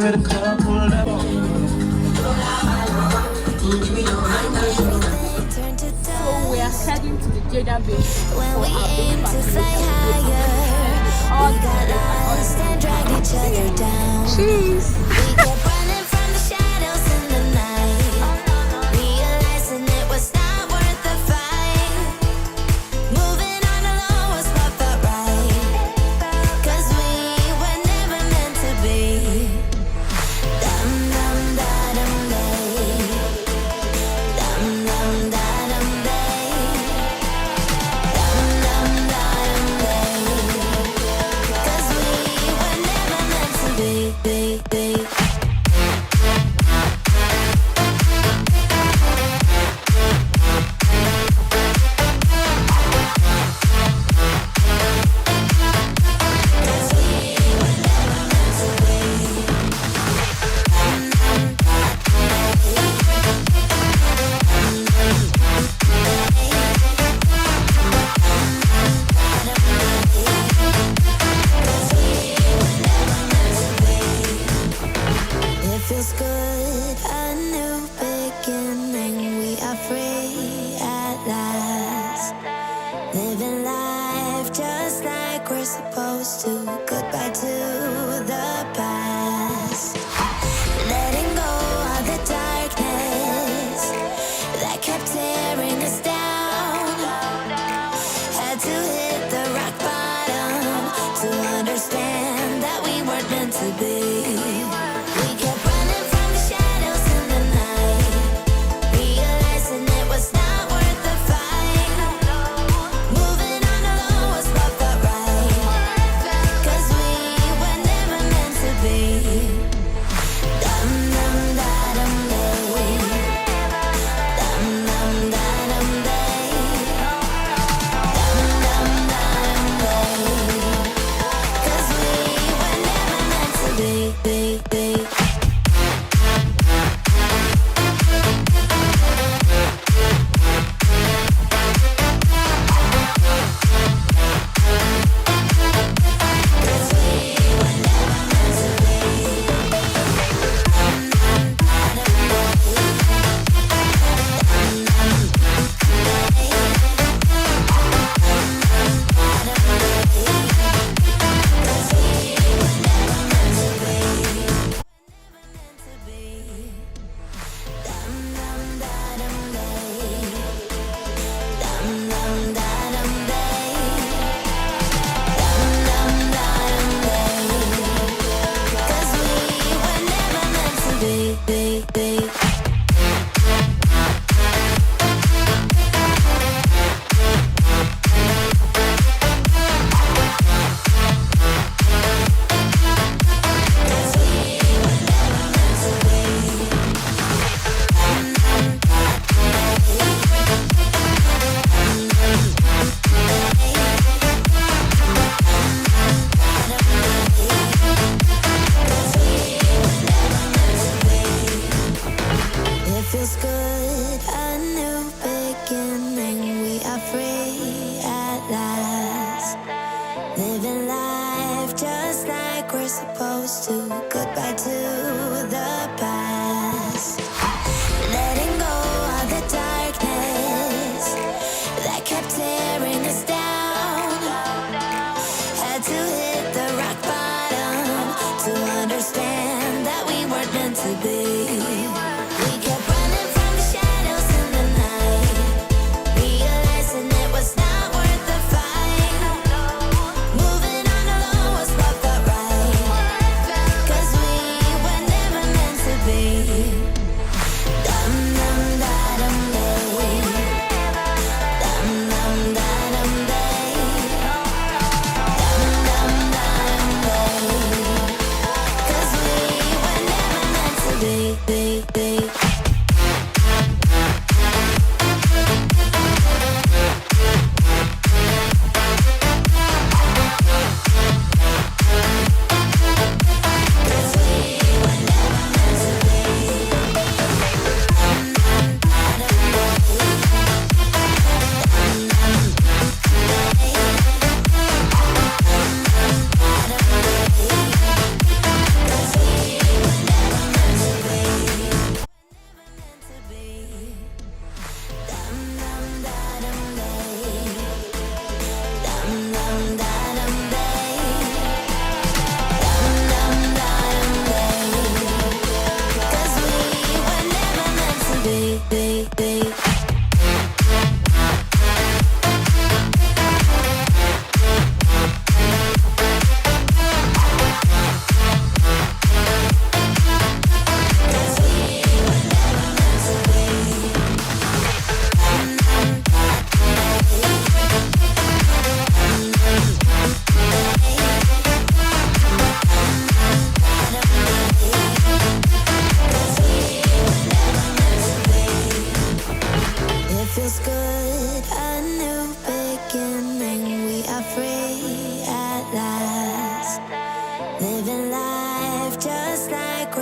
So we are heading to the Jada base When for we our big aim to factory fly higher, all we the got details and all lost and dragged each other down. cheese. We kept running from the shadows in the night, realizing it was not worth the fight. Moving on alone was what felt right, 'cause we were never meant to be. Dum dum da dum day, dum dum da dum day, dum dum da dum day, 'cause we were never meant to be. It feels good, a new beginning. We are free at last, living life just like we're supposed to. Goodbye to the past, letting go of the darkness that kept tearing us down. Had to hit the rock bottom to understand that we weren't meant to be. We kept running from the shadows in the night, realizing it was not worth the fight. Moving on alone was what felt right, 'cause we were never meant to be. Dum dum da dum day, dum dum da dum day, dum dum da dum day, 'cause we were never meant to be. It feels good, a new beginning. We are free at last, living life just like we're supposed to. Goodbye to the past, letting go of the darkness that kept tearing us down. Had to hit the rock bottom to understand that we weren't meant to be. We kept running from the shadows in the night, realizing it was not worth the fight. Moving on alone was what felt right, 'cause we were never meant to be. Dum dum da dum day, dum dum da dum day, dum dum da dum day, 'cause we were never meant to be.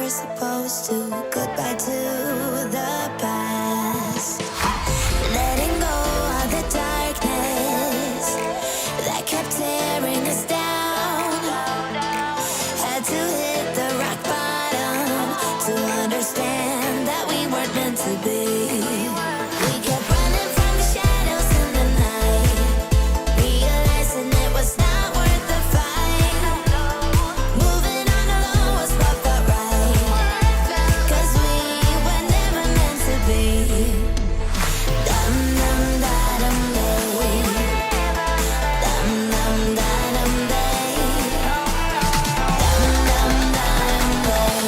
we're supposed to. Goodbye to the past. Letting go of the darkness that kept tearing us down. Had to hit the rock bottom to understand that we weren't meant to be. We kept running from the shadows in the night, realizing it was not worth the fight. Moving on alone was what felt right, 'cause we were never meant to be. Dum dum da dum day, dum dum da dum day, dum dum da dum day,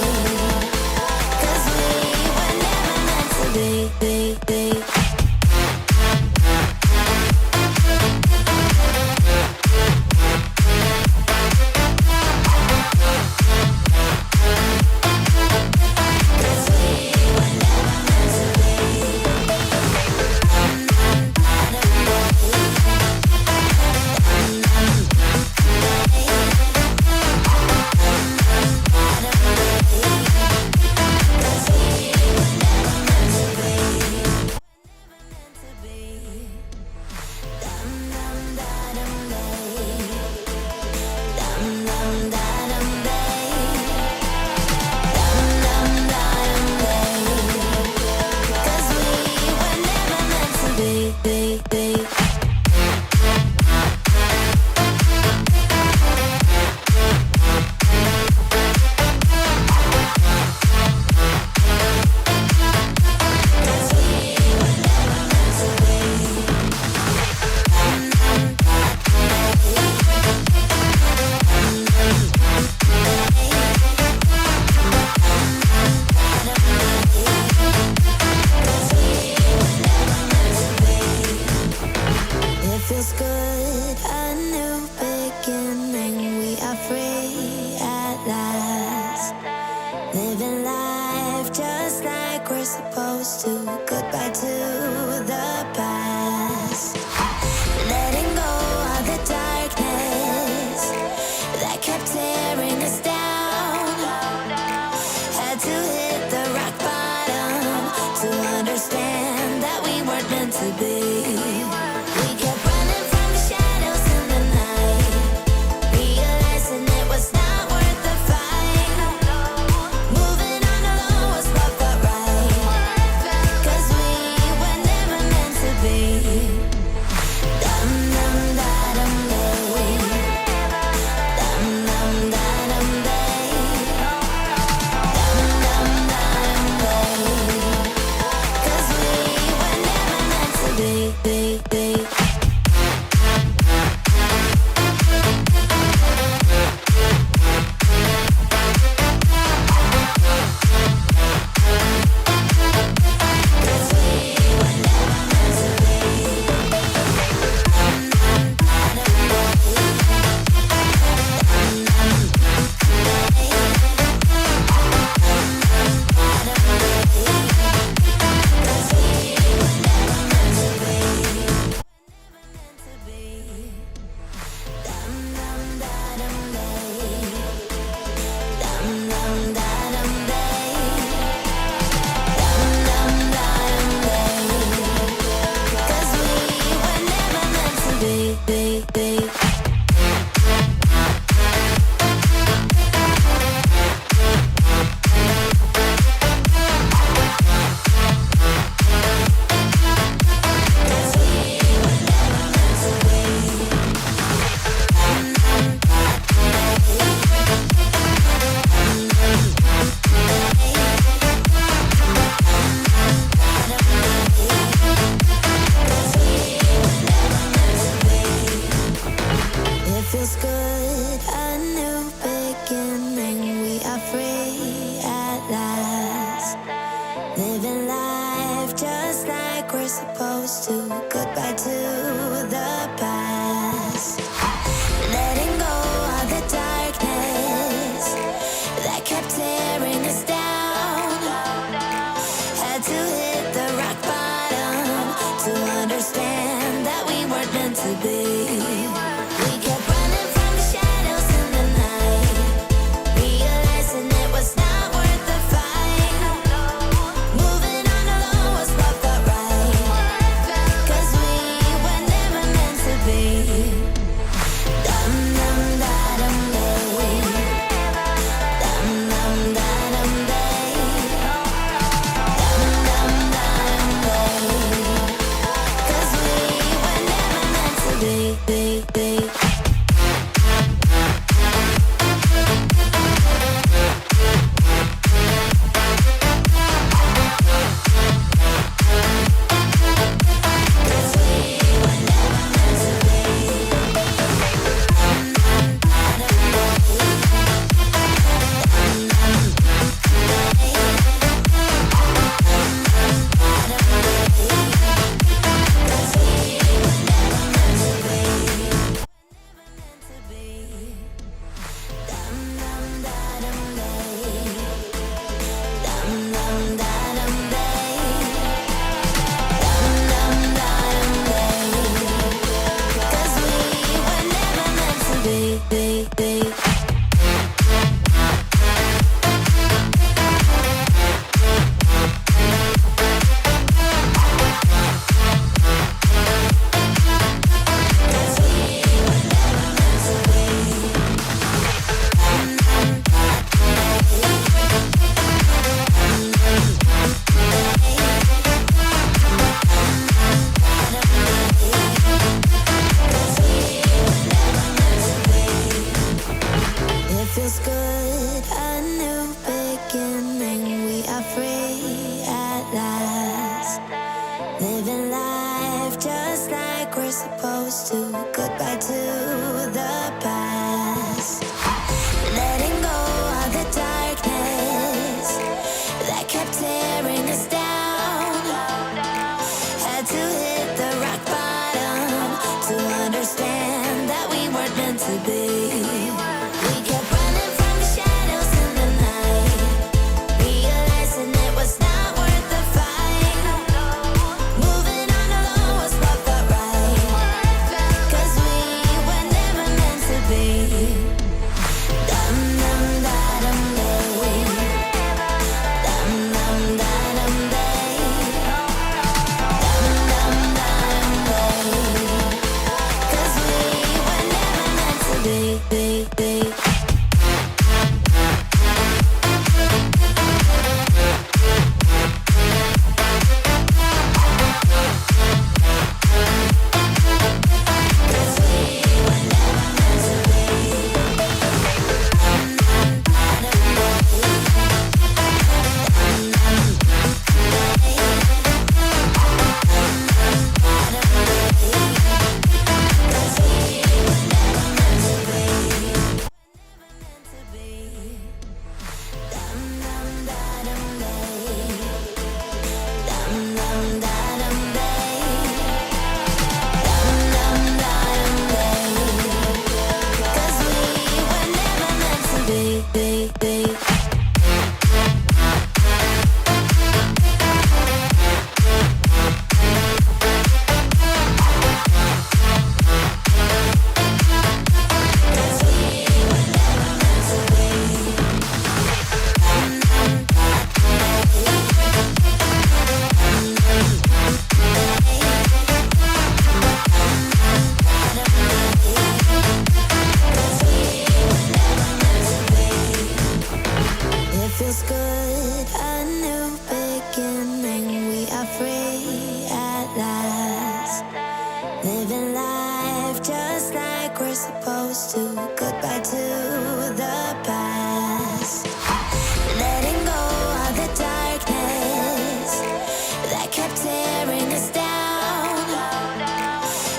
'cause we were never meant to be. It feels good, a new beginning. We are free at last, living life just like we're supposed to. Goodbye to the past. Letting go of the darkness that kept tearing us down. Had to hit the rock bottom to understand that we weren't meant to be. We kept running from the shadows in the night, realizing it was not worth the fight. Moving on alone was what felt right, 'cause we were never meant to be. Dum dum da dum day, dum dum da dum day, dum dum da dum day, 'cause we were never meant to be. supposed to. Goodbye to the past. Letting go of the darkness that kept tearing us down. Had to hit the rock bottom to understand that we weren't meant to be. We kept running from the shadows in the night, realizing it was not worth the fight. Moving on alone was what felt right, 'cause we were never meant to be. Dum dum da dum day, dum dum da dum day, dum dum da dum day, 'cause we were never meant to be. It feels good, a new beginning. We are free at last, living life just like we're supposed to. Goodbye to the past. Letting go of the darkness that kept tearing us down.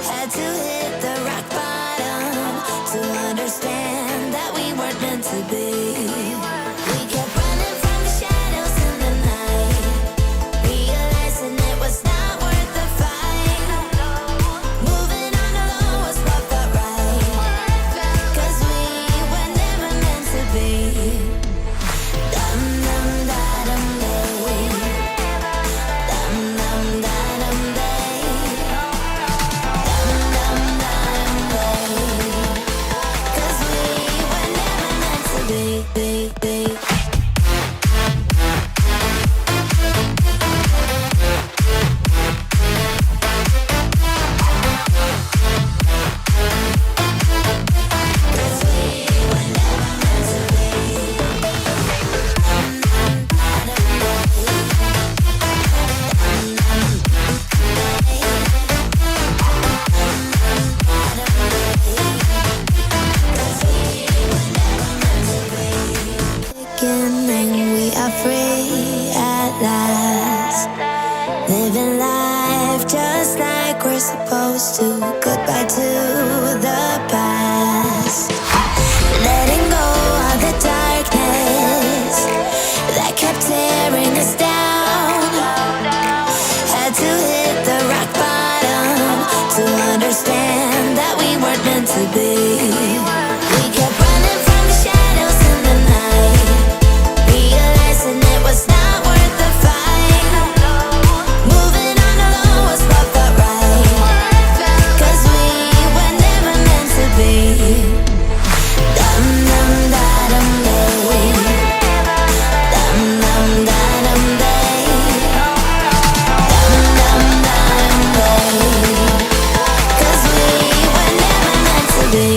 Had to hit the rock bottom to understand that we weren't meant to be. We kept running from the shadows in the night, realizing it was not worth the fight. Moving on alone was what felt right, 'cause we were never meant to be. Dum dum da dum day, dum dum da dum day, dum dum da dum day, 'cause we were never meant to be. Beginning, we are free at last, living life just like we're supposed to. Goodbye to the past. Letting go of the darkness that kept tearing us down. Had to hit the rock bottom to understand that we weren't meant to be. We kept running from the shadows in the night, realizing it was not worth the fight. Moving on alone was what felt right, 'cause we were never meant to be. Dum dum da dum day, dum dum da dum day, dum dum da dum day, 'cause we were never meant to be.